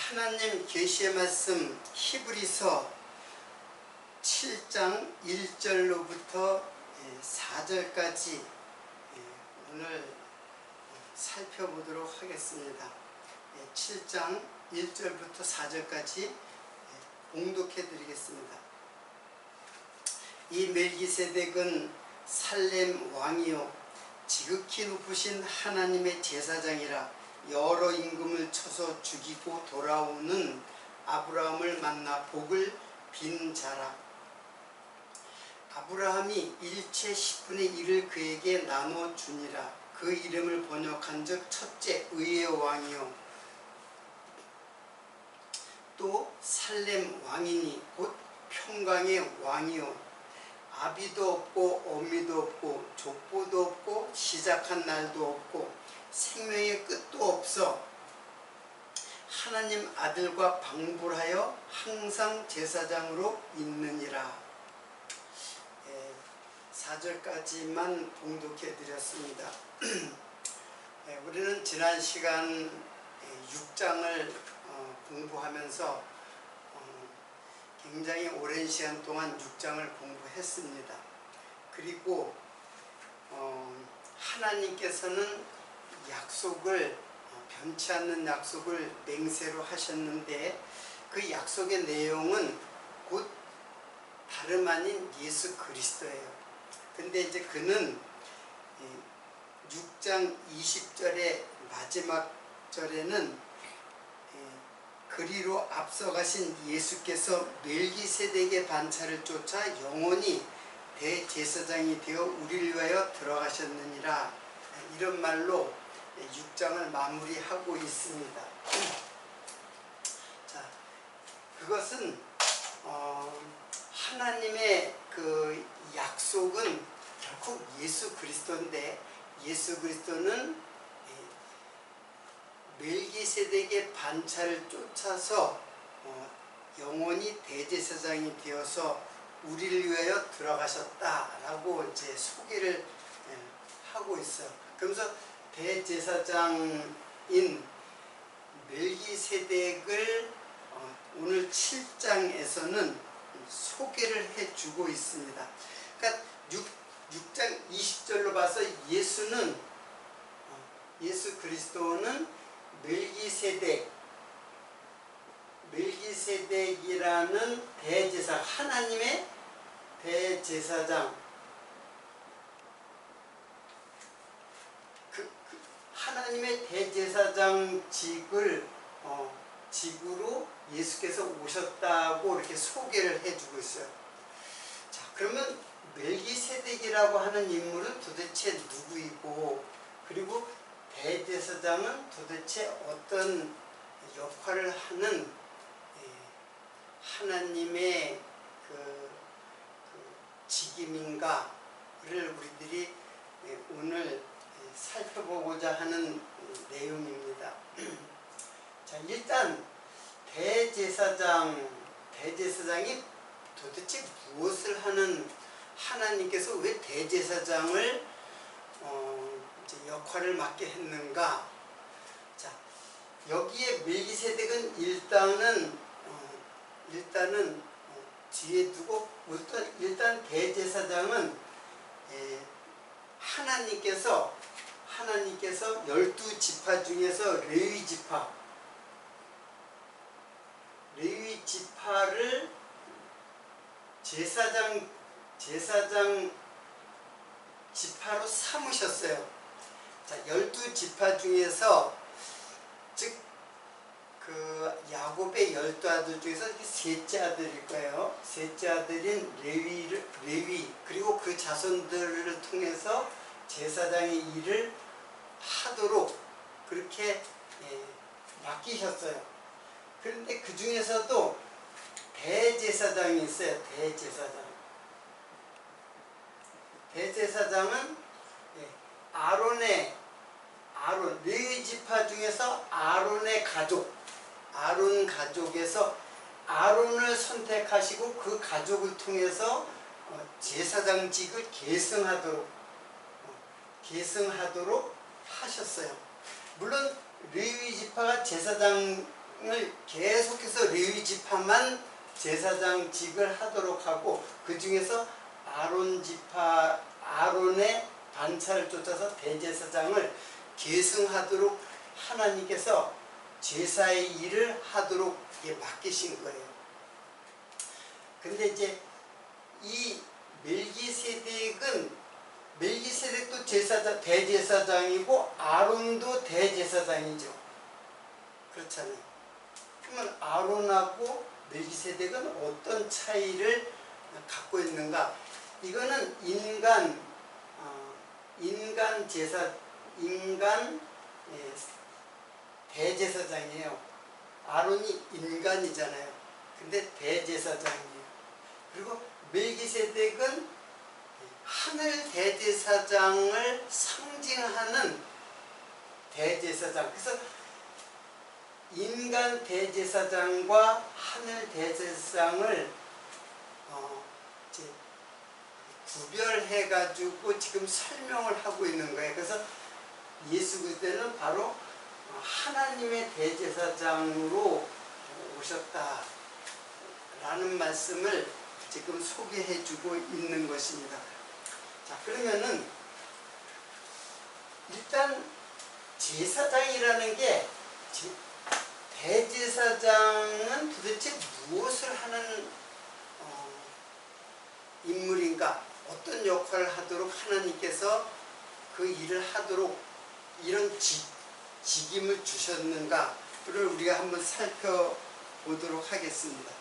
하나님 계시의 말씀 히브리서 7장 1절로부터 4절까지 오늘 살펴보도록 하겠습니다. 7장 1절부터 4절까지 봉독해 드리겠습니다. 이 멜기세덱은 살렘 왕이요 지극히 높으신 하나님의 제사장이라 여러 임금을 쳐서 죽이고 돌아오는 아브라함을 만나 복을 빈 자라. 아브라함이 일체 10분의 1을 그에게 나눠주니라. 그 이름을 번역한 즉 첫째 의의 왕이요 또 살렘 왕이니 곧 평강의 왕이요 아비도 없고 어미도 없고 족보도 없고 시작한 날도 없고 생명의 끝도 없어 하나님 아들과 방불하여 항상 제사장으로 있느니라. 4절까지만 봉독해 드렸습니다. 우리는 지난 시간 6장을 공부하면서 굉장히 오랜 시간 동안 6장을 공부했습니다. 그리고 하나님께서는 약속을 변치 않는 약속을 맹세로 하셨는데 그 약속의 내용은 곧 다름 아닌 예수 그리스도예요. 근데 이제 그는 6장 20절의 마지막 절에는 그리로 앞서가신 예수께서 멜기세덱의 반차를 쫓아 영원히 대제사장이 되어 우리를 위하여 들어가셨느니라. 이런 말로 6장을 마무리하고 있습니다. 자, 그것은 하나님의 그 약속은 결국 예수 그리스도인데 예수 그리스도는 멜기세덱의 반차를 쫓아서 영원히 대제사장이 되어서 우리를 위하여 들어가셨다라고 이제 소개를 하고 있어요. 그러면서 대제사장인 멜기세덱을 오늘 7장에서는 소개를 해주고 있습니다. 그러니까 6장 20절로 봐서 예수 그리스도는 멜기세덱이라는 대제사장, 하나님의 대제사장, 하나님의 대제사장직을 직으로 예수께서 오셨다고 이렇게 소개를 해주고 있어요. 자, 그러면 멜기세덱이라고 하는 인물은 도대체 누구이고, 그리고 대제사장은 도대체 어떤 역할을 하는 하나님의 그 직임인가를 우리들이 오늘 살펴보고자 하는 내용입니다. 자, 일단 대제사장이 도대체 무엇을 하는, 하나님께서 왜 대제사장을 이제 역할을 맡게 했는가? 자, 여기에 멜기세덱은 일단은 뒤에 두고 일단 대제사장은 하나님께서 12지파 중에서 레위 지파를 제사장 지파로 삼으셨어요. 자, 12지파 중에서 즉 그 야곱의 12아들 중에서 셋째 아들일 거예요. 셋째 아들인 레위 그리고 그 자손들을 통해서 제사장의 일을 하도록 그렇게 맡기셨어요. 그런데 그 중에서도 대제사장이 있어요. 대제사장은 레위 지파 중에서 아론 가족에서 아론을 선택하시고 그 가족을 통해서 제사장직을 계승하도록 하셨어요. 물론 레위 지파가 제사장 계속해서 레위 지파만 제사장직을 하도록 하고, 그 중에서 아론의 반차를 쫓아서 대제사장을 계승하도록 하나님께서 제사의 일을 하도록 맡기신 거예요. 근데 이제 이 멜기세덱도 대제사장이고 아론도 대제사장이죠. 그렇잖아요. 그러면 아론하고 멜기세덱은 어떤 차이를 갖고 있는가? 이거는 인간 대제사장이에요. 아론이 인간이잖아요. 근데 대제사장이에요. 그리고 멜기세덱은 하늘 대제사장을 상징하는 대제사장. 그래서 인간 대제사장과 하늘 대제사장을 구별해 가지고 지금 설명을 하고 있는 거예요. 그래서 예수 그리스도는 바로 하나님의 대제사장으로 오셨다라는 말씀을 지금 소개해 주고 있는 것입니다. 자, 그러면은 일단 제사장이라는 게, 대제사장은 도대체 무엇을 하는 인물인가? 어떤 역할을 하도록 하나님께서 그 일을 하도록 이런 직임을 주셨는가를 우리가 한번 살펴보도록 하겠습니다.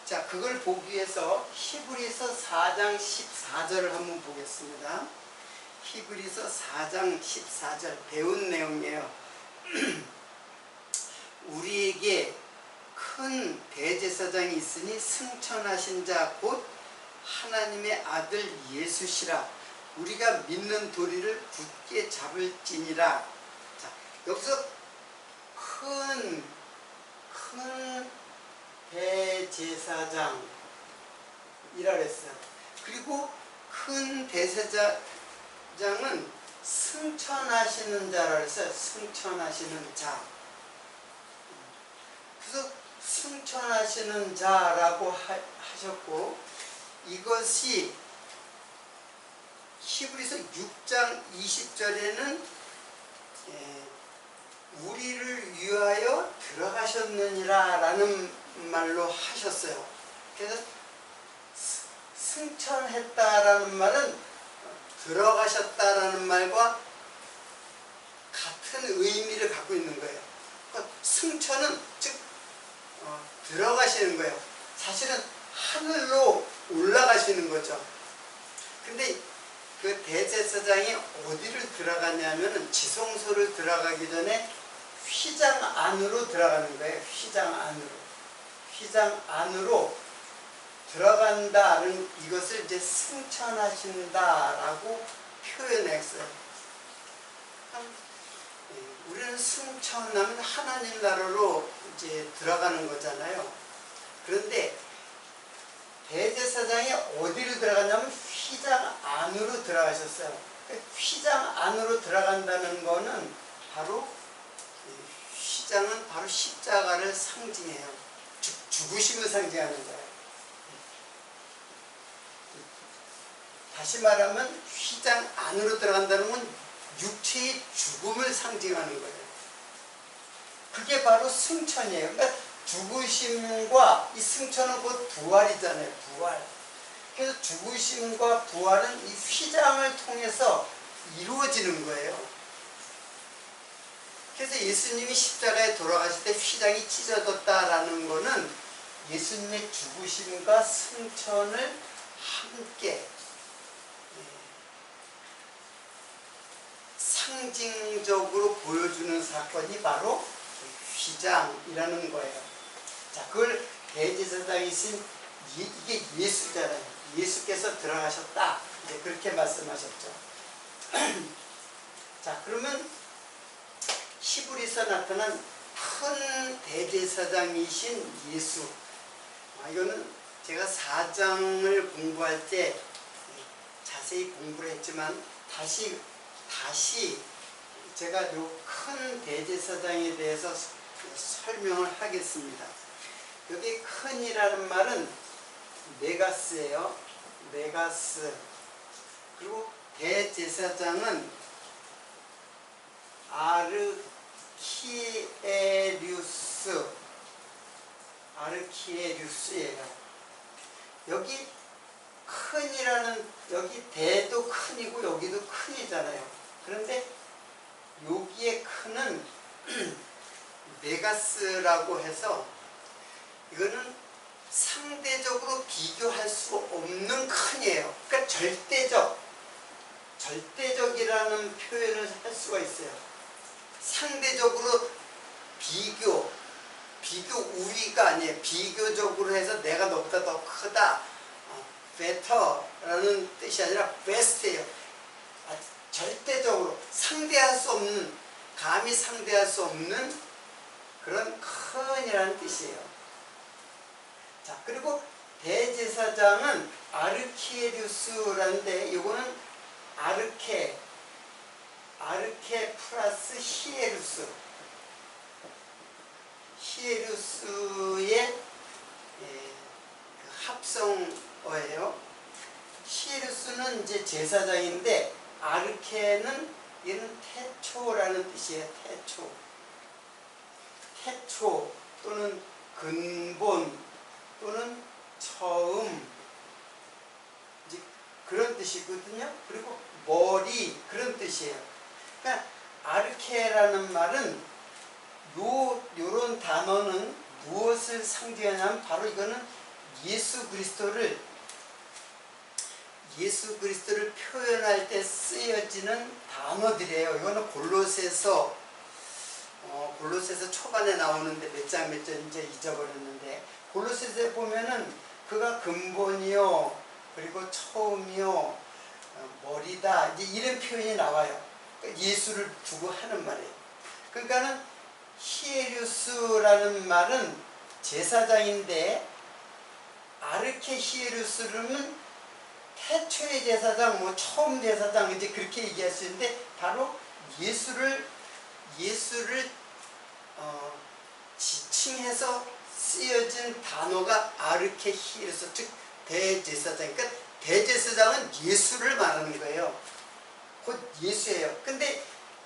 자, 그걸 보기 위해서 히브리서 4장 14절을 한번 보겠습니다. 히브리서 4장 14절 배운 내용이에요. 우리에게 큰 대제사장이 있으니 승천하신 자 곧 하나님의 아들 예수시라. 우리가 믿는 도리를 굳게 잡을지니라. 자, 여기서 큰 대제사장이라 그랬어요. 그리고 큰 대제사장은 승천하시는 자라 그랬어요. 승천하시는 자. 그래서 승천하시는 자라고 하셨고, 이것이 히브리서 6장 20절에는 우리를 위하여 들어가셨느니라 라는 말로 하셨어요. 그래서 승천했다라는 말은 들어가셨다라는 말과 같은 의미를 갖고 있는 거예요. 승천은 즉 들어가시는 거예요. 사실은 하늘로 올라가시는 거죠. 근데 그 대제사장이 어디를 들어가냐면은 지성소를 들어가기 전에 휘장 안으로 들어가는 거예요. 휘장 안으로 들어간다는 이것을 이제 승천하신다라고 표현했어요. 우리는 승천하면 하나님 나라로 이제 들어가는 거잖아요. 그런데 대제사장이 어디로 들어갔냐면 휘장 안으로 들어가셨어요. 휘장 안으로 들어간다는 거는 바로, 휘장은 바로 십자가를 상징해요. 죽으심을 상징하는 거예요. 다시 말하면 휘장 안으로 들어간다는 건 육체의 죽음을 상징하는 거예요. 그게 바로 승천이에요. 그러니까 죽으심과 이 승천은 곧 부활이잖아요. 부활. 그래서 죽으심과 부활은 이 휘장을 통해서 이루어지는 거예요. 그래서 예수님이 십자가에 돌아가실 때 휘장이 찢어졌다라는 거는 예수님의 죽으심과 승천을 함께 상징적으로 보여주는 사건이 바로 휘장이라는 거예요. 자, 그걸 대제사장이신 이게 예수잖아요. 예수께서 들어가셨다. 이제 그렇게 말씀하셨죠. 자, 그러면 히브리서 나타난 큰 대제사장이신 예수. 이거는 제가 4장을 공부할 때 자세히 공부를 했지만 다시 제가 요 큰 대제사장에 대해서 설명을 하겠습니다. 여기 큰이라는 말은 메가스예요. 메가스. 그리고 대제사장은 아르키에류스예요. 여기 큰이라는, 여기 대도 큰이고 여기도 큰이잖아요. 그런데 여기에 큰은 메가스라고 해서 이거는 상대적으로 비교할 수 없는 큰이에요. 그러니까 절대적이라는 표현을 할 수가 있어요. 상대적으로 비교 우위가 아니에요. 비교적으로 해서 내가 너보다 더 크다, better라는 뜻이 아니라 best예요. 절대적으로 상대할 수 없는, 감히 상대할 수 없는 그런 큰이라는 뜻이에요. 자, 그리고 대제사장은 아르키에류스라는데 이거는 아르케 플러스 히에루스의 합성어예요. 히에루스는 이제 제사장인데 아르케는 얘는 태초라는 뜻이에요. 태초 또는 근본 또는 처음, 이제 그런 뜻이거든요. 그리고 머리, 그런 뜻이에요. 그러니까 아르케라는 말은 요런 단어는 무엇을 상징하냐면 바로 이거는 예수 그리스도를 표현할 때 쓰여지는 단어들이에요. 이거는 골로새서 초반에 나오는데 몇 장 이제 잊어버렸는데, 골로새서에 보면은 그가 근본이요, 그리고 처음이요, 머리다, 이제 이런 표현이 나와요. 그러니까 예수를 두고 하는 말이에요. 그러니까는 히에루스라는 말은 제사장인데, 아르케 히에루스는 태초의 제사장, 처음 제사장, 이제 그렇게 얘기할 수 있는데, 바로 예수를 지칭해서 쓰여진 단어가 아르케 히에루스, 즉 대제사장. 그러니까 대제사장은 예수를 말하는 거예요. 곧 예수예요. 근데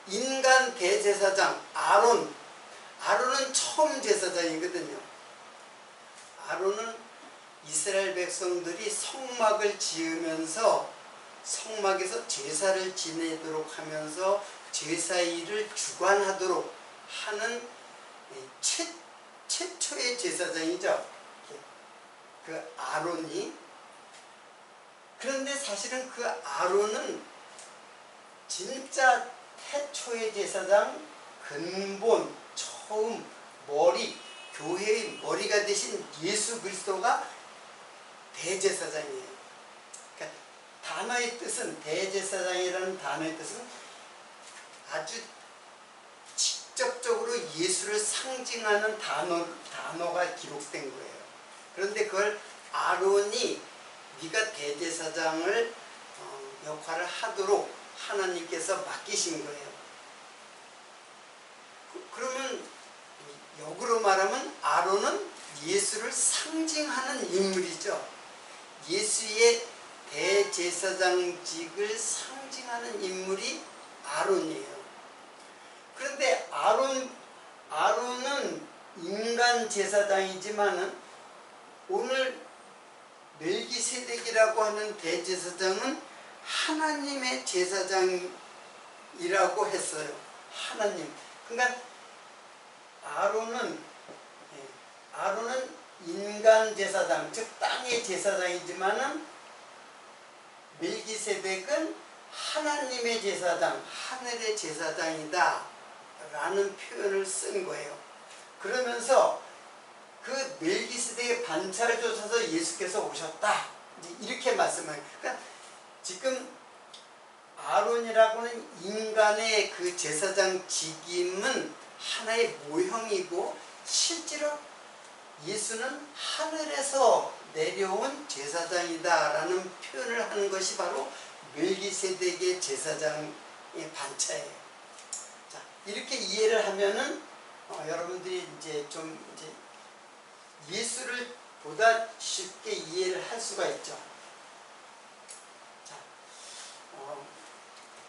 인간 대제사장 아론은 처음 제사장이거든요. 아론은 이스라엘 백성들이 성막을 지으면서 성막에서 제사를 지내도록 하면서 제사일을 주관하도록 하는 최초의 제사장이죠. 그 아론이. 그런데 사실은 그 아론은 진짜 태초의 제사장, 근본, 처음, 머리, 교회의 머리가 되신 예수 그리스도가 대제사장이에요. 그러니까 단어의 뜻은, 대제사장이라는 단어의 뜻은 아주 직접적으로 예수를 상징하는 단어가 기록된 거예요. 그런데 그걸 아론이 네가 대제사장을 역할을 하도록 하나님께서 맡기신 거예요. 그러면 역으로 말하면 아론은 예수를 상징하는 인물이죠. 예수의 대제사장직을 상징하는 인물이 아론이에요. 그런데 아론은 인간 제사장이지만은 오늘 멜기세덱이라고 하는 대제사장은 하나님의 제사장이라고 했어요. 하나님. 그러니까 아론은 인간 제사장, 즉 땅의 제사장이지만은 멜기세덱은 하나님의 제사장, 하늘의 제사장이다 라는 표현을 쓴 거예요. 그러면서 그 멜기세덱의 반차를 쫓아서 예수께서 오셨다, 이제 이렇게 말씀해요. 그러니까 지금 아론이라고는 인간의 그 제사장 직임은 하나의 모형이고, 실제로 예수는 하늘에서 내려온 제사장이다 라는 표현을 하는 것이 바로 멜기세덱의 제사장의 반차예요. 자, 이렇게 이해를 하면은 여러분들이 이제 좀 이제 예수를 보다 쉽게 이해를 할 수가 있죠. 자,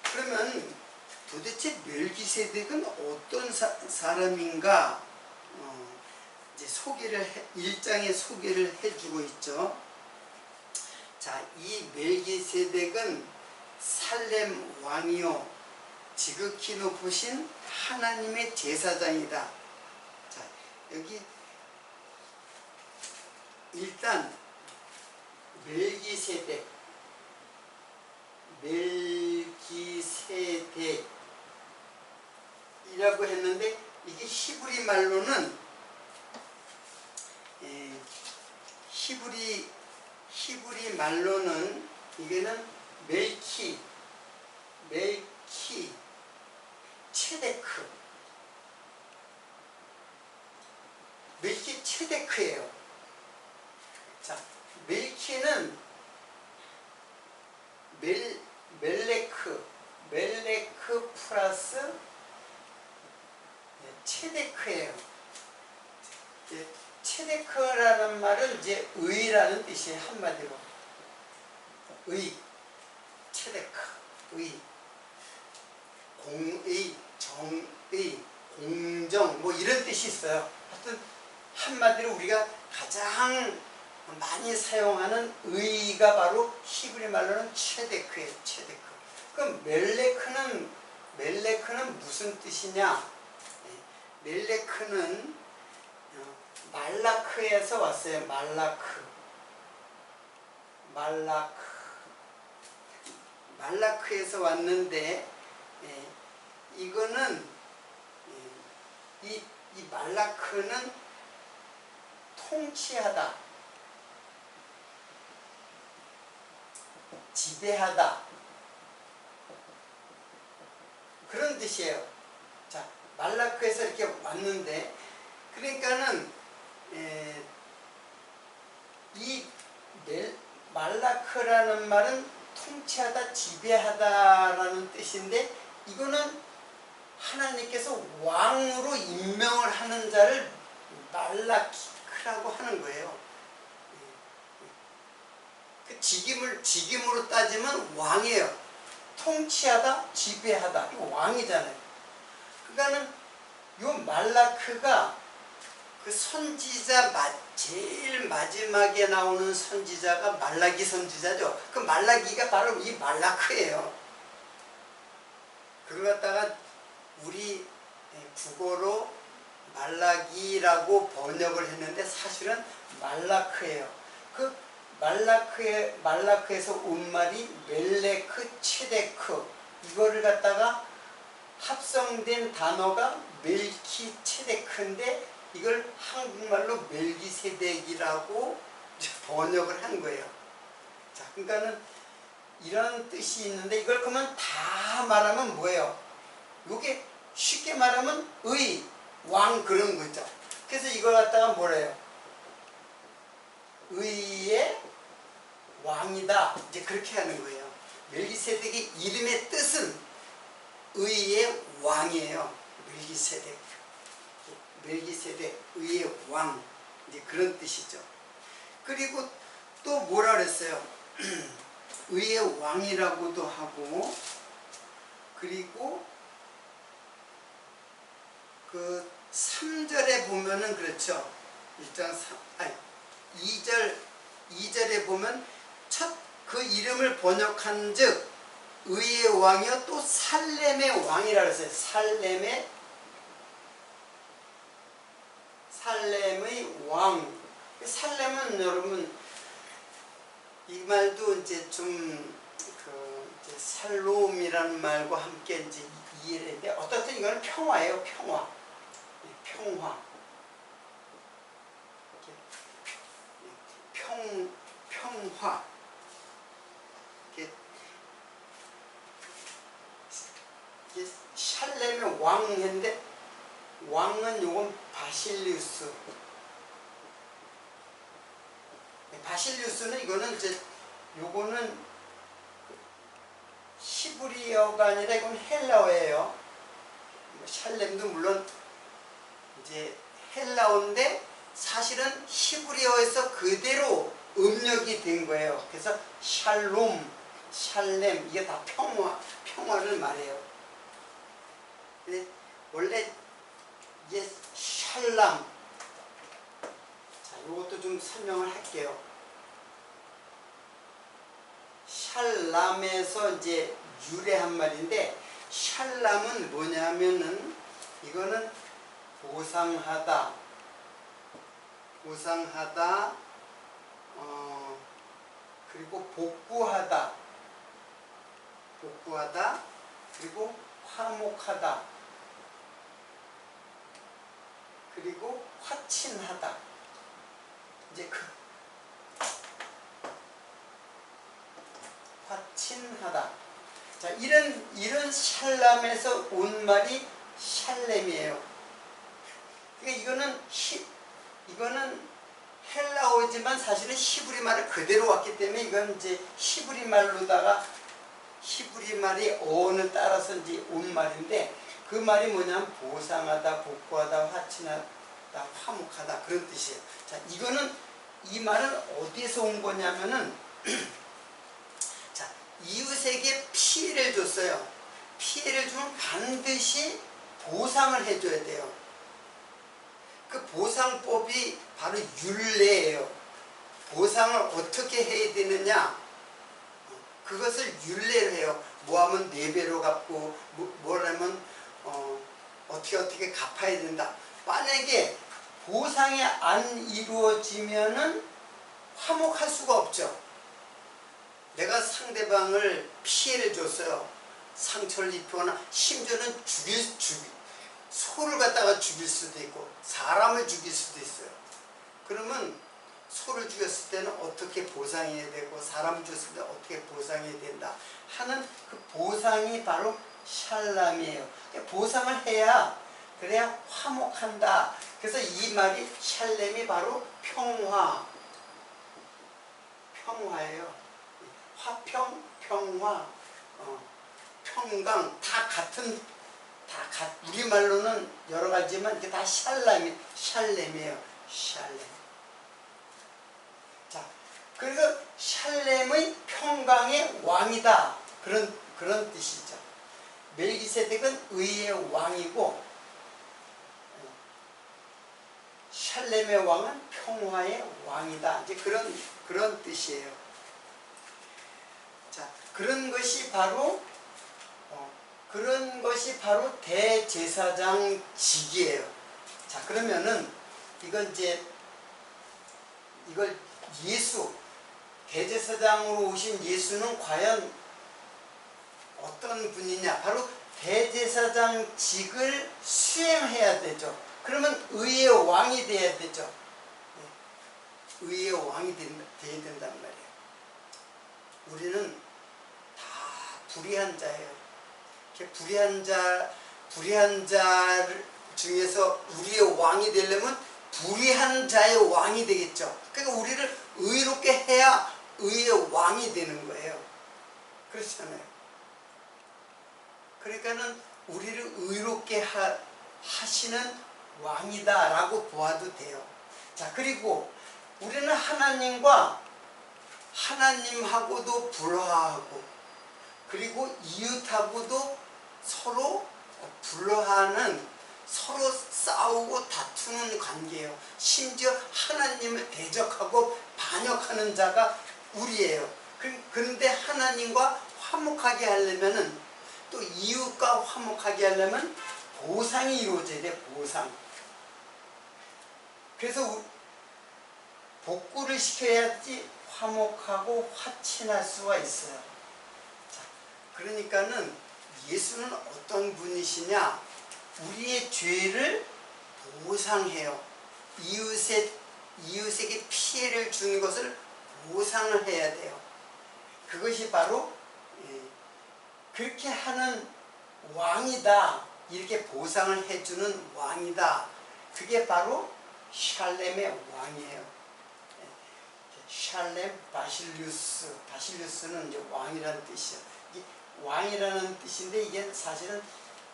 그러면 도대체 멜기세덱은 어떤 사람인가? 이제 소개를 1장에 소개를 해주고 있죠. 자, 이 멜기세덱은 살렘 왕이요 지극히 높으신 하나님의 제사장이다. 자, 여기 일단 멜기세덱이라고 했는데 이게 히브리 말로는 히브리 말로는 이게는 멜키 멜키체데크예요. 자, 멜키는 멜레크 플러스 체데크예요. 체데크라는 말은 이제 의라는 뜻이에요. 한마디로 의, 체데크, 의, 공의, 정의, 공정 뭐 이런 뜻이 있어요. 하여튼 한마디로 우리가 가장 많이 사용하는 의가 바로 히브리 말로는 체데크예요. 체데크. 그럼 멜레크는 무슨 뜻이냐? 멜레크는 말라크에서 왔어요. 말라크에서 왔는데 이거는 이 말라크는 통치하다, 지배하다 그런 뜻이에요. 자, 말라크에서 이렇게 왔는데 그러니까는 이 말라크라는 말은 통치하다, 지배하다라는 뜻인데 이거는 하나님께서 왕으로 임명을 하는 자를 말라키라고 하는 거예요. 그 직임으로 따지면 왕이에요. 통치하다, 지배하다. 이거 왕이잖아요. 그러니까는 요 말라크가 그 선지자 제일 마지막에 나오는 선지자가 말라기 선지자죠. 그 말라기가 바로 이 말라크예요. 그걸 갖다가 우리 국어로 말라기라고 번역을 했는데 사실은 말라크예요. 그 말라크에서 온 말이 멜레크 체데크, 이거를 갖다가 합성된 단어가 멜키체데크인데 이걸 한국말로 멜기세덱이라고 번역을 한 거예요. 자, 그러니까는 이런 뜻이 있는데 이걸 그러면 다 말하면 뭐예요? 이게 쉽게 말하면 의, 왕 그런 거죠. 그래서 이걸 갖다가 뭐래요? 의의 왕이다. 이제 그렇게 하는 거예요. 멜기세덱의 이름의 뜻은 의의 왕이에요. 멜기세덱, 의의 왕. 이제 그런 뜻이죠. 그리고 또 뭐라 그랬어요? 의의 왕이라고도 하고, 그리고 그 3절에 보면은 그렇죠. 2절에 보면 그 이름을 번역한 즉 의의 왕이요 또 살렘의 왕이라 그랬어요. 살렘의 왕. 살렘은 여러분 이 말도 이제 좀 이제 살롬이라는 말과 함께 이제 이해를 했는데 어떻든 이거는 평화예요. 평화. 평화. 샬렘의 왕인데 왕은 요건 바실리우스. 바실리우스는 이거는 이제 요거는 히브리어가 아니라 이건 헬라어예요. 샬렘도 물론 이제 헬라어인데 사실은 히브리어에서 그대로 음력이 된 거예요. 그래서 샬롬, 샬렘 이게 다 평화를 말해요. 근데 원래 이게 샬람, 자, 이것도 좀 설명을 할게요. 샬람에서 이제 유래한 말인데, 샬람은 뭐냐면은 이거는 보상하다, 그리고 복구하다, 그리고 화목하다, 그리고 화친하다. 이제 화친하다. 자, 이런 샬람에서 온 말이 샬렘이에요. 그러니까 이거는 헬라어지만 사실은 히브리 말을 그대로 왔기 때문에 이건 이제 히브리 말이 어원을 따라서 이제 온 말인데, 그 말이 뭐냐면 보상하다, 복구하다, 화친하다, 화목하다 그런 뜻이에요. 자, 이 말은 어디서 온 거냐면은 자, 이웃에게 피해를 줬어요. 피해를 주면 반드시 보상을 해줘야 돼요. 그 보상법이 바로 율례예요. 보상을 어떻게 해야 되느냐, 그것을 율례로 해요. 뭐 하면 4배로 갚고 뭘 하면 어떻게 갚아야 된다. 만약에 보상이 안 이루어지면은 화목할 수가 없죠. 내가 상대방을 피해를 줬어요. 상처를 입거나 심지어는 소를 갖다가 죽일 수도 있고 사람을 죽일 수도 있어요. 그러면 소를 죽였을 때는 어떻게 보상해야 되고 사람을 죽였을 때 어떻게 보상해야 된다 하는 그 보상이 바로 샬람이에요. 보상을 해야 그래야 화목한다. 그래서 이 말이 샬렘이 바로 평화예요. 화평, 평화, 평강 우리말로는 여러 가지지만 이게 다 샬렘이에요. 샬렘. 자, 그래서 샬렘의 평강의 왕이다. 그런 뜻이죠. 멜기세덱은 의의 왕이고, 샬렘의 왕은 평화의 왕이다. 이제 그런 뜻이에요. 자, 그런 것이 바로 대제사장직이에요. 자, 그러면은 이걸 대제사장으로 오신 예수는 과연 어떤 분이냐? 바로 대제사장직을 수행해야 되죠. 그러면 의의 왕이 돼야 되죠. 의의 왕이 돼야 된단 말이에요. 우리는 다 불의한 자예요. 불의한 자 중에서 우리의 왕이 되려면 불의한 자의 왕이 되겠죠. 그러니까 우리를 의롭게 해야 의의 왕이 되는 거예요. 그렇잖아요. 그러니까는 우리를 의롭게 하시는 왕이다라고 보아도 돼요. 자, 그리고 우리는 하나님하고도 불화하고, 그리고 이웃하고도 서로 불화하는, 서로 싸우고 다투는 관계예요. 심지어 하나님을 대적하고 반역하는 자가 우리예요. 그런데 하나님과 화목하게 하려면은, 또 이웃과 화목하게 하려면 보상이 이루어져야 돼. 보상. 그래서 복구를 시켜야지 화목하고 화친할 수가 있어요. 자, 그러니까는 예수는 어떤 분이시냐? 우리의 죄를 보상해요. 이웃에게 피해를 주는 것을 보상을 해야 돼요. 그것이 바로 그렇게 하는 왕이다. 이렇게 보상을 해주는 왕이다. 그게 바로 샬렘의 왕이에요. 샬렘 바실루스는 이제 왕이라는 뜻이에요. 뜻인데 이게 사실은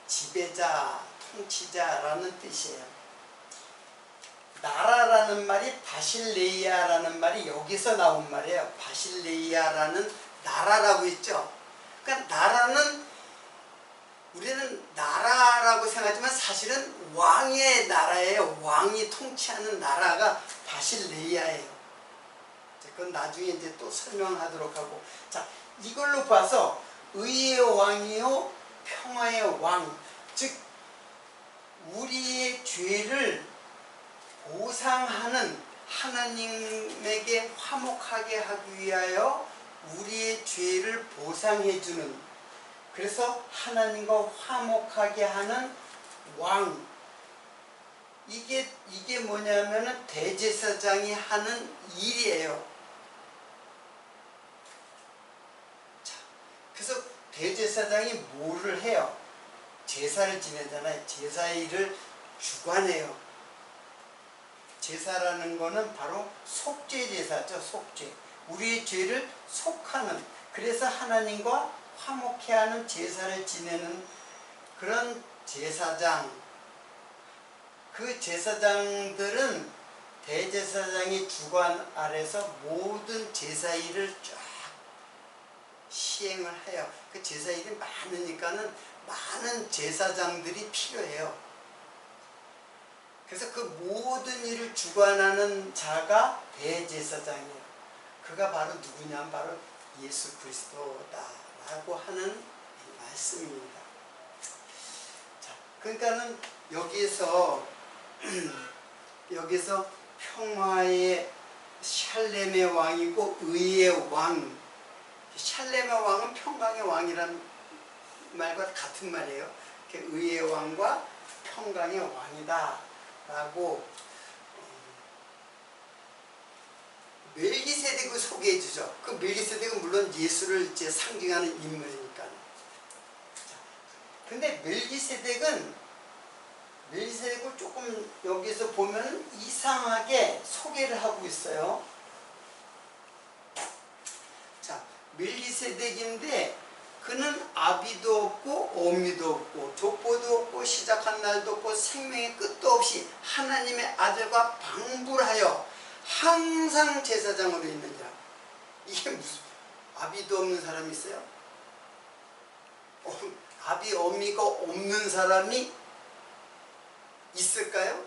지배자, 통치자라는 뜻이에요. 나라라는 말이 바실레이아라는 말이 여기서 나온 말이에요. 바실레이아라는 나라라고 있죠. 그러니까 나라는 우리는 나라라고 생각하지만 사실은 왕의 나라예요. 왕이 통치하는 나라가 바실레이아예요. 그건 나중에 이제 또 설명하도록 하고. 자, 이걸로 봐서 의의 왕이요 평화의 왕, 즉 우리의 죄를 보상하는, 하나님에게 화목하게 하기 위하여 우리의 죄를 보상해주는, 그래서 하나님과 화목하게 하는 왕, 이게 뭐냐면은 대제사장이 하는 일이에요. 자, 그래서 대제사장이 뭐를 해요? 제사를 지내잖아요. 제사 일을 주관해요. 제사라는 거는 바로 속죄 제사죠. 속죄. 우리의 죄를 속하는, 그래서 하나님과 화목해 하는 제사를 지내는 그런 제사장. 그 제사장들은 대제사장의 주관 아래서 모든 제사 일을 쫙 시행을 해요. 그 제사 일이 많으니까는 많은 제사장들이 필요해요. 그래서 그 모든 일을 주관하는 자가 대제사장이에요. 그가 바로 누구냐면 바로 예수 그리스도다라고 하는 말씀입니다. 자, 그러니까는 여기서 평화의 샬렘의 왕이고 의의 왕. 샬렘의 왕은 평강의 왕이라는 말과 같은 말이에요. 의의 왕과 평강의 왕이다 라고 멜기세덱을 소개해 주죠. 그 멜기세덱은 물론 예수를 이제 상징하는 인물이니까. 근데 멜기세덱을 조금 여기서 보면 이상하게 소개를 하고 있어요. 자, 멜기세덱인데 그는 아비도 없고 어미도 없고 족보도 없고 시작한 날도 없고 생명의 끝도 없이 하나님의 아들과 방불하여 항상 제사장으로 있는 자. 이게 무슨, 아비도 없는 사람이 있어요? 아비 어미가 없는 사람이 있을까요?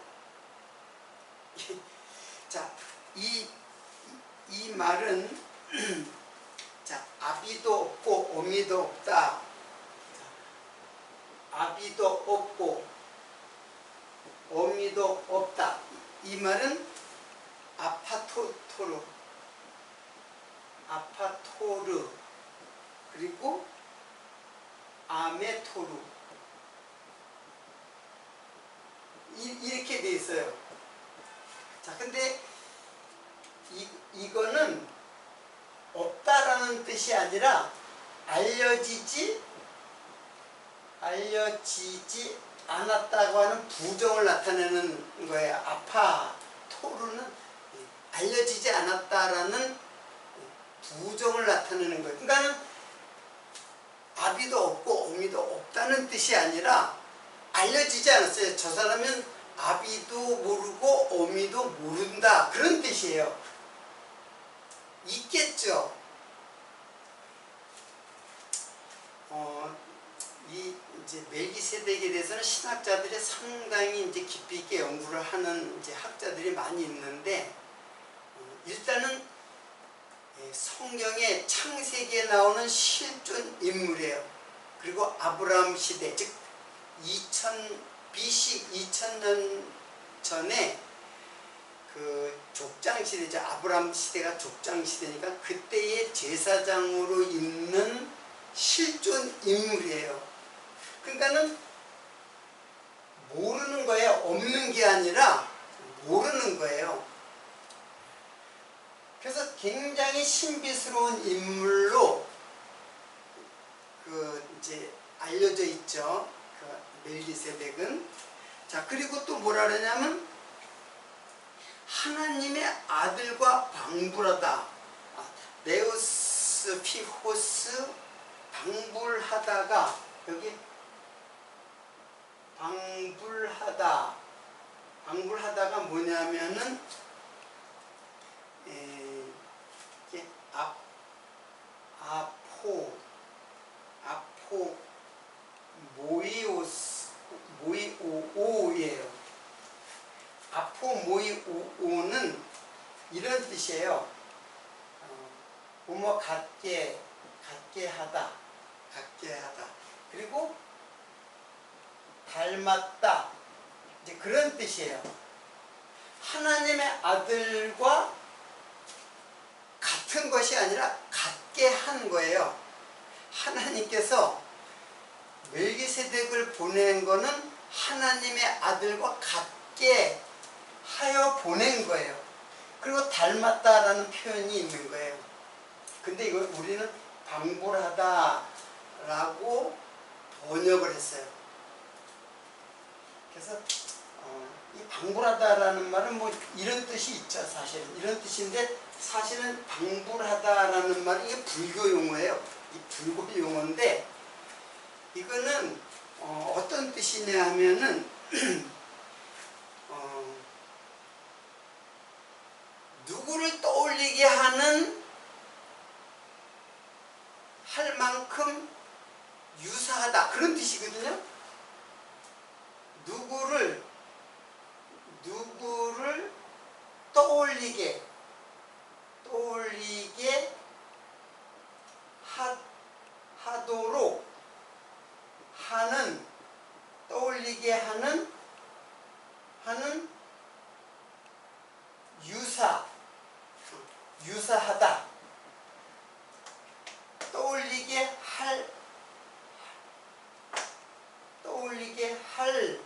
자, 이 말은 자, 아비도 없고 어미도 없다. 아비도 없고 어미도 없다. 이 말은 아파토르 그리고 아메토르 이렇게 돼 있어요. 자, 근데 이거는 없다라는 뜻이 아니라 알려지지 않았다고 하는 부정을 나타내는 거예요. 아파토르는 알려지지 않았다라는 부정을 나타내는 거예요. 그러니까는 아비도 없고 어미도 없다는 뜻이 아니라 알려지지 않았어요. 저 사람은 아비도 모르고 어미도 모른다, 그런 뜻이에요. 있겠죠. 이제 멜기세덱에 대해서는 신학자들이 상당히 이제 깊이 있게 연구를 하는 이제 학자들이 많이 있는데, 일단은 성경의 창세기에 나오는 실존 인물이에요. 그리고 아브라함 시대, 즉 BC 2000년 전에 그 족장 시대죠. 아브라함 시대가 족장 시대니까 그때의 제사장으로 있는 실존 인물이에요. 그러니까는 모르는 거예요. 없는 게 아니라 모르는 거예요. 그래서 굉장히 신비스러운 인물로 이제 알려져 있죠. 멜기세덱은. 자, 그리고 또 뭐라 그러냐면 하나님의 아들과 방불하다. 네오스 피호스 방불하다가, 여기 방불하다 방불하다가 뭐냐면은 이게 아포 모이오예요. 아포 모이오는 이런 뜻이에요. 부모 같게 하다. 그리고 닮았다. 이제 그런 뜻이에요. 하나님의 아들과 같은 것이 아니라 같게 한 거예요. 하나님께서 멜기세덱을 보낸 거는 하나님의 아들과 같게 하여 보낸 거예요. 그리고 닮았다라는 표현이 있는 거예요. 근데 이걸 우리는 방불하다라고 번역을 했어요. 그래서 이 방불하다라는 말은 뭐 이런 뜻이 있죠. 사실은 이런 뜻인데, 사실은 방불하다라는 말은 이게 불교 용어예요. 이 불교 용어인데, 이거는 어떤 뜻이냐 하면은 누구를 떠올리게 할 만큼 유사하다, 그런 뜻이거든요. 누구를 떠올리게 하도록 하는, 떠올리게 하는 유사하다. 떠올리게 할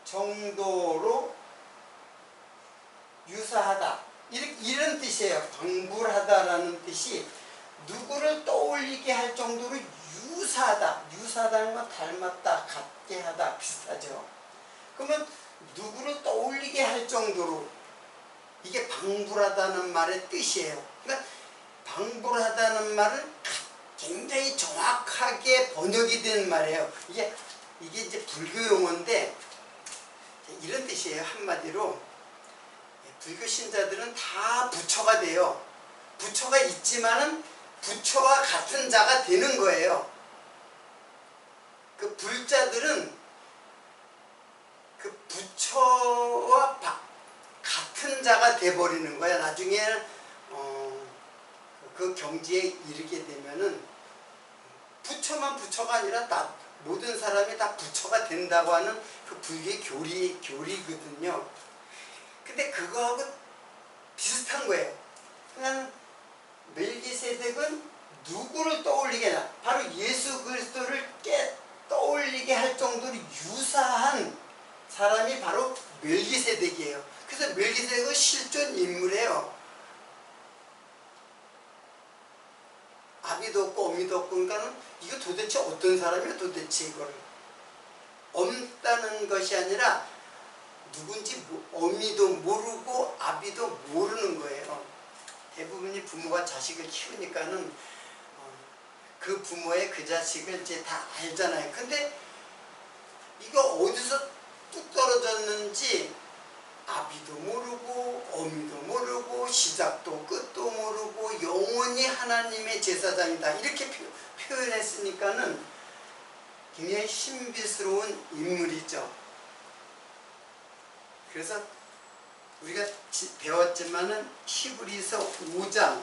정도로 유사하다. 이런 뜻이에요. 방불하다라는 뜻이 누구를 떠올리게 할 정도로 유사하다. 유사하다는 건 닮았다, 같게 하다, 비슷하죠. 그러면 누구를 떠올리게 할 정도로, 이게 방불하다는 말의 뜻이에요. 그러니까 방불하다는 말은 굉장히 정확하게 번역이 된 말이에요. 이게 이제 불교 용어인데 이런 뜻이에요. 한마디로 불교 신자들은 다 부처가 돼요. 부처가 있지만은 부처와 같은 자가 되는 거예요. 그 불자들은 그 부처와 같은 자가 돼버리는 거야. 나중에 그 경지에 이르게 되면은 부처만 부처가 아니라 모든 사람이 다 부처가 된다고 하는 그 불교의 교리거든요. 근데 그거하고 비슷한 거예요. 그냥 멜기세덱은 누구를 떠올리게 하냐, 바로 예수 그리스도를 떠올리게 할 정도로 유사한 사람이 바로 멜기세덱이에요. 그래서 멜기세덱은 실존 인물이에요. 아비도 없고 어미도 없고. 그러니까는 이거 도대체 어떤 사람이야, 도대체 이거를. 없다는 것이 아니라 누군지 어미도 모르고 아비도 모르는 거예요. 대부분이 부모가 자식을 키우니까는 그 부모의 그 자식을 이제 다 알잖아요. 근데 이거 어디서 뚝 떨어졌는지 아비도 모르고 어미도 모르고 시작도 끝도 모르고 영원히 하나님의 제사장이다, 이렇게 표현했으니까는 굉장히 신비스러운 인물이죠. 그래서 우리가 배웠지만은 히브리서 5장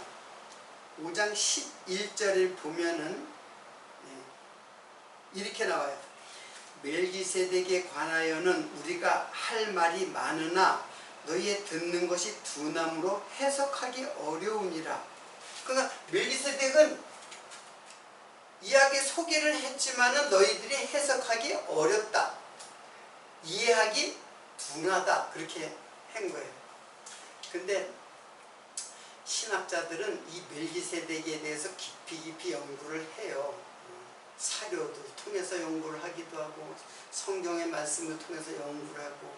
11절을 보면은 이렇게 나와요. 멜기세덱에 관하여는 우리가 할 말이 많으나 너희의 듣는 것이 둔함으로 해석하기 어려우니라. 그러니까 멜기세덱은 이야기 소개를 했지만은 너희들이 해석하기 어렵다, 이해하기 둔하다, 그렇게 한 거예요. 근데 신학자들은 이 멜기세덱에 대해서 깊이 연구를 해요. 사료도 통해서 연구를 하기도 하고 성경의 말씀을 통해서 연구를 하고,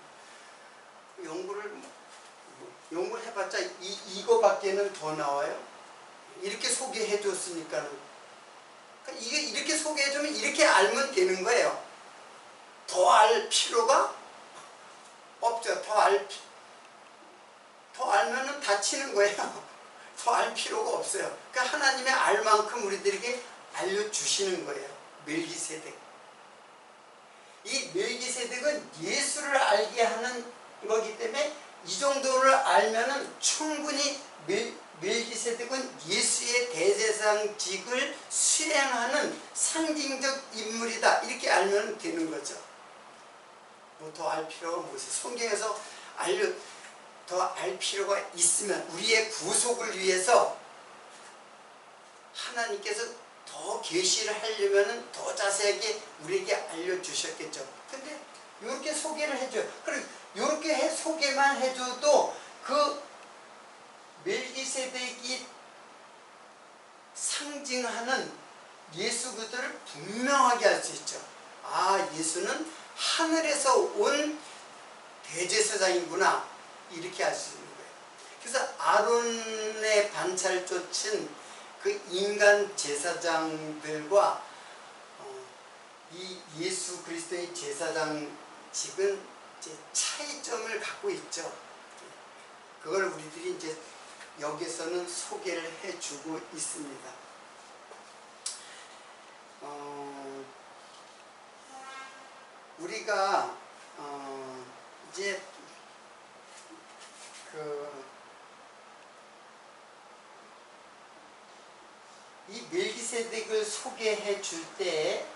연구를 해봤자 이거밖에는 더 나와요. 이렇게 소개해 줬으니까는. 그러니까 이게 이렇게 소개해 주면 이렇게 알면 되는 거예요. 더 알 필요가 없죠. 더 알면은 다치는 거예요. 더 알 필요가 없어요. 그러니까 하나님의 알 만큼 우리들에게 알려주시는 거예요. 멜기세덱. 이 멜기세덱은 예수를 알게 하는 거기 때문에 이 정도를 알면은 충분히 멜기세덱은 예수의 대제사장직을 수행하는 상징적 인물이다. 이렇게 알면 되는 거죠. 뭐 더 알 필요가 무엇이에요? 성경에서 더 알 필요가 있으면 우리의 구속을 위해서 하나님께서 더 계시를 하려면 더 자세하게 우리에게 알려주셨겠죠. 근데 이렇게 소개를 해줘요. 그리고 이렇게 소개만 해줘도 그 멜기세덱이 상징하는 예수 그리스도를 분명하게 알 수 있죠. 아, 예수는 하늘에서 온 대제사장이구나, 이렇게 알 수 있는 거예요. 그래서 아론의 반차를 쫓은 그 인간 제사장들과 이 예수 그리스도의 제사장직은 이제 차이점을 갖고 있죠. 그걸 우리들이 이제 여기서는 소개를 해주고 있습니다. 우리가 이제 이 멜기세덱을 소개해 줄 때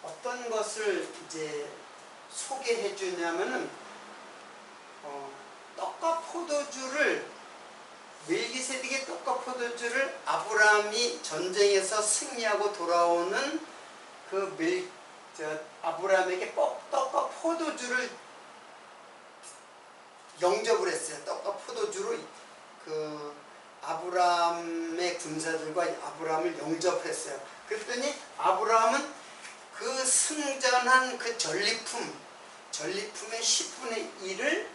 어떤 것을 이제 소개해 주냐면은 떡과 포도주를, 멜기세덱의 떡과 포도주를 아브라함이 전쟁에서 승리하고 돌아오는 아브라함에게 떡과 포도주를 영접을 했어요. 떡과 포도주로 아브라함의 군사들과 아브라함을 영접했어요. 그랬더니 아브라함은 그 승전한 그 전리품의 10분의 1을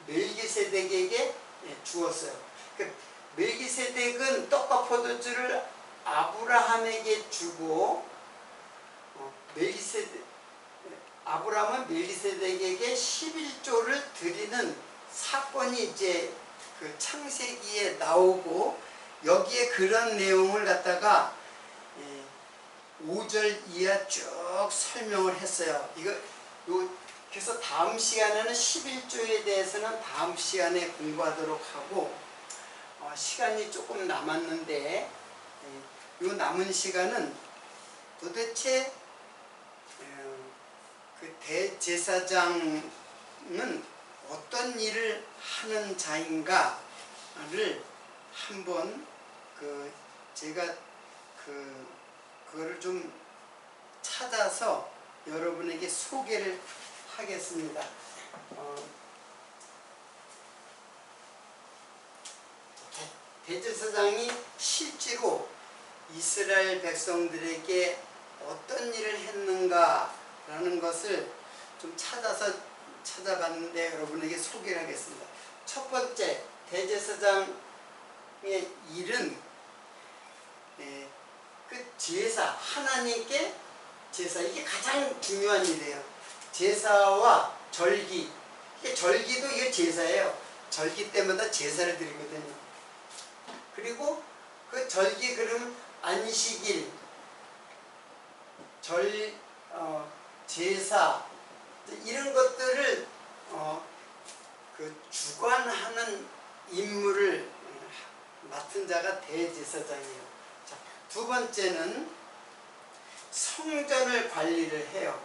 멜기세덱에게 주었어요. 멜기세덱은 떡과 포도주를 아브라함에게 주고 아브라함은 멜기세덱에게 11조를 드리는 사건이 이제 그 창세기에 나오고, 여기에 그런 내용을 갖다가 5절 이하 쭉 설명을 했어요. 그래서 다음 시간에는 11조에 대해서는 다음 시간에 공부하도록 하고, 시간이 조금 남았는데 이 남은 시간은 도대체 그 대제사장은 어떤 일을 하는 자인가를 한번 제가 그거를 좀 찾아서 여러분에게 소개를 하겠습니다. 대제사장이 실제로 이스라엘 백성들에게 어떤 일을 했는가라는 것을 좀 찾아봤는데 여러분에게 소개를 하겠습니다. 첫 번째, 대제사장의 일은 그 제사, 하나님께 제사, 이게 가장 중요한 일이에요. 제사와 절기, 절기도 이게 제사예요. 절기 때마다 제사를 드리거든요. 그리고 그 절기, 그러면 안식일, 제사, 이런 것들을 주관하는 임무를 맡은 자가 대제사장이에요. 자, 두 번째는 성전을 관리를 해요.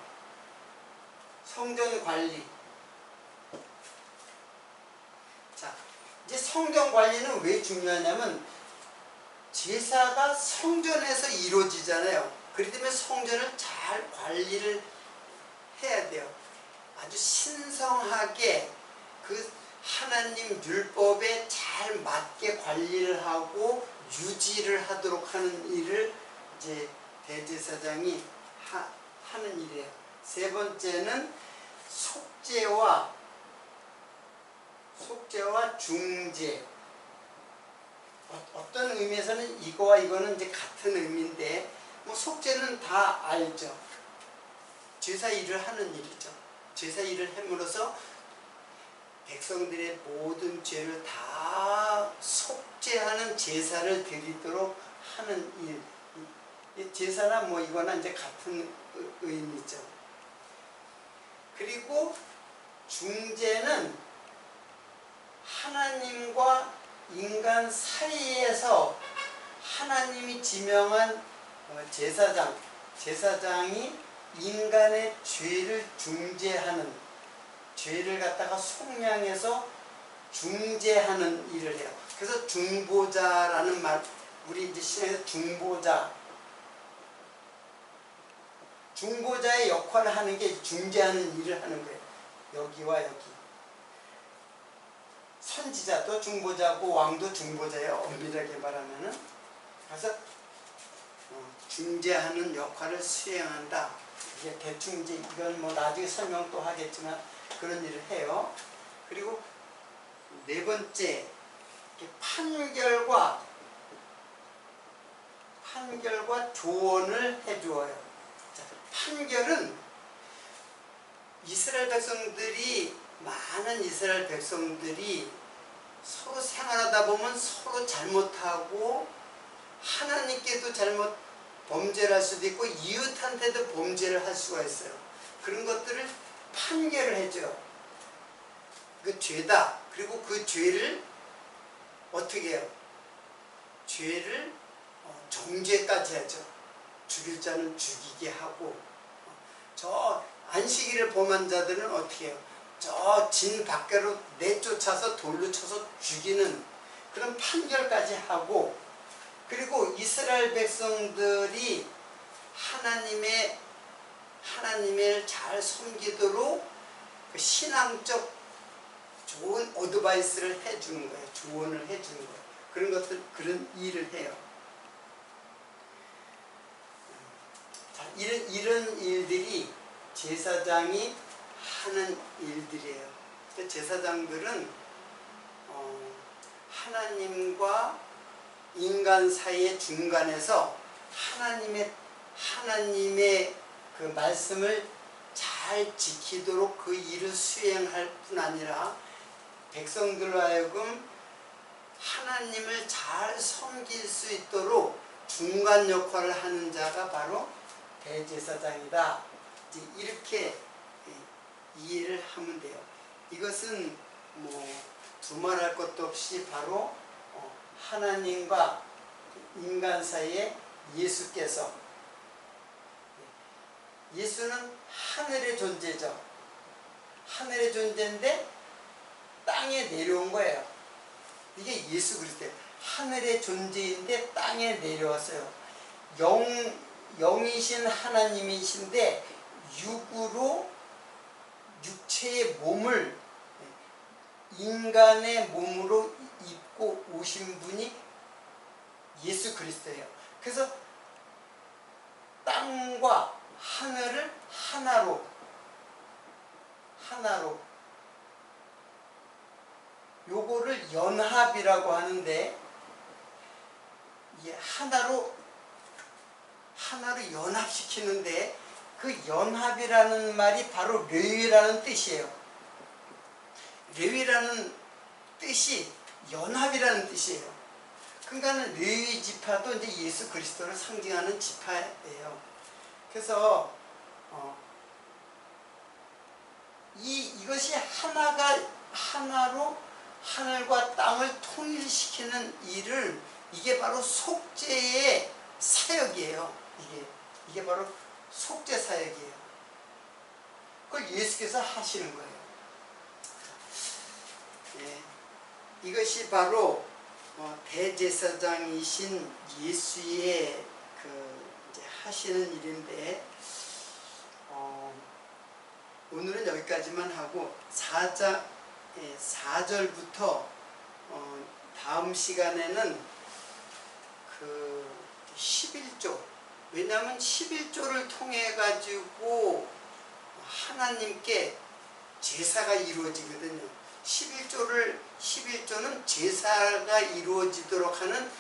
성전 관리. 자, 이제 성전 관리는 왜 중요하냐면 제사가 성전에서 이루어지잖아요. 그렇기 때문에 성전을 잘 관리를 해야 돼요. 아주 신성하게 그 하나님 율법에 잘 맞게 관리를 하고 유지를 하도록 하는 일을 이제 대제사장이 하는 일이에요. 세 번째는 속죄와 중재. 어떤 의미에서는 이거와 이거는 이제 같은 의미인데, 뭐 속죄는 다 알죠. 제사 일을 하는 일이죠. 제사 일을 함으로써 백성들의 모든 죄를 다 속죄하는 제사를 드리도록 하는 일. 제사나 뭐 이거나 이제 같은 의미죠. 그리고 중재는 하나님과 인간 사이에서 하나님이 지명한 제사장이 인간의 죄를 중재하는, 죄를 갖다가 속량해서 중재하는 일을 해요. 그래서 중보자라는 말, 우리 이제 신앙에서 중보자의 역할을 하는 게 중재하는 일을 하는 거예요. 여기와 여기. 선지자도 중보자고 왕도 중보자예요. 엄밀하게 말하면은. 그래서 중재하는 역할을 수행한다. 이게 대충 이제 이건 뭐 나중에 설명 또 하겠지만 그런 일을 해요. 그리고 네 번째, 판결과 조언을 해주어요. 자, 판결은 많은 이스라엘 백성들이 서로 생활하다 보면 서로 잘못하고 하나님께도 범죄를 할 수도 있고 이웃한테도 범죄를 할 수가 있어요. 그런 것들을 판결을 해줘요. 그 죄다. 그리고 그 죄를 어떻게 해요? 죄를 정죄까지 하죠. 죽일 자는 죽이게 하고, 저 안식일을 범한 자들은 어떻게 해요? 저 진 밖으로 내쫓아서 돌로 쳐서 죽이는 그런 판결까지 하고, 그리고 이스라엘 백성들이 하나님을 잘 섬기도록 그 신앙적 좋은 어드바이스를 해주는 거예요. 조언을 해주는 거예요. 그런 일을 해요. 자, 이런 일들이 제사장이 하는 일들이에요. 제사장들은 하나님과 인간 사이의 중간에서 하나님의 그 말씀을 잘 지키도록 그 일을 수행할 뿐 아니라 백성들로 하여금 하나님을 잘 섬길 수 있도록 중간 역할을 하는 자가 바로 대제사장이다. 이렇게 이해를 하면 돼요. 이것은 뭐 두말할 것도 없이 바로 하나님과 인간 사이에 예수께서, 예수는 하늘의 존재죠. 하늘의 존재인데 땅에 내려온 거예요. 이게 예수 그리스도예요. 하늘의 존재인데 땅에 내려왔어요. 영이신 하나님이신데 육체의 몸을 인간의 몸으로 입고 오신 분이 예수 그리스도예요. 그래서 땅과 하늘을 하나로 요거를 연합이라고 하는데, 하나로 연합시키는데 그 연합이라는 말이 바로 레위라는 뜻이에요. 레위라는 뜻이 연합이라는 뜻이에요. 그러니까 레위 지파도 이제 예수 그리스도를 상징하는 지파예요. 그래서 이것이 하나로 하늘과 땅을 통일시키는 일을, 이게 바로 속죄의 사역이에요. 이게 바로 속죄 사역이에요. 그걸 예수께서 하시는 거예요. 이것이 바로 대제사장이신 예수의 이제 하시는 일인데, 오늘은 여기까지만 하고 4절부터 다음 시간에는 그 11조, 왜냐하면 11조를 통해 가지고 하나님께 제사가 이루어지거든요. 11조는 제사가 이루어지도록 하는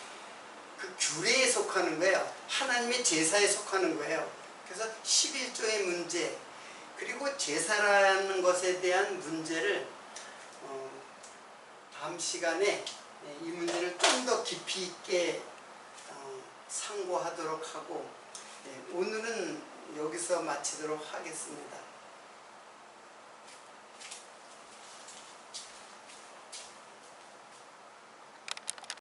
그 규례에 속하는 거예요. 하나님의 제사에 속하는 거예요. 그래서 11조의 문제, 그리고 제사라는 것에 대한 문제를 다음 시간에 이 문제를 좀 더 깊이 있게 상고하도록 하고, 오늘은 여기서 마치도록 하겠습니다.